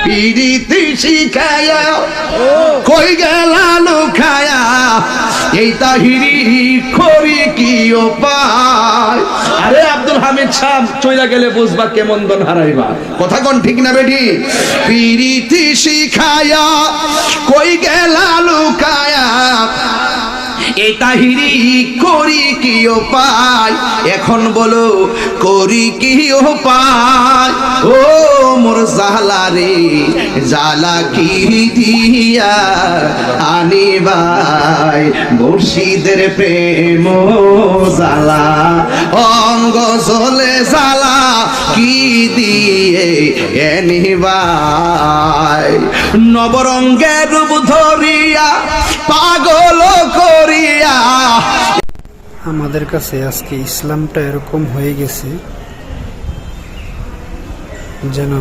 পিরিতি শিখায়া কই গেলা লুকায়া এই তাহিরি করি কি উপায়। আরে আব্দুল হামিদ সাহেব চইলা গেলে বুঝবা কেমন দন হারাইবা, কথা কোন ঠিক না বেটি? পিরিতি শিখায়া কই গেলা লুকায়া এই তাহিরি করি কি উপায়, এখন বলো করি কি উপায়। ও মোর জালা রে জালা কি দিয়া আনিবাই, মুর্শিদের প্রেম জালা অঙ্গ জলে জালা কি দিয়ে এনিবাই। নবরঙ্গের রূপ ধরিয়া পাগল করিয়া। আমাদের কাছে আজকে ইসলামটা এরকম হয়ে গেছে যেন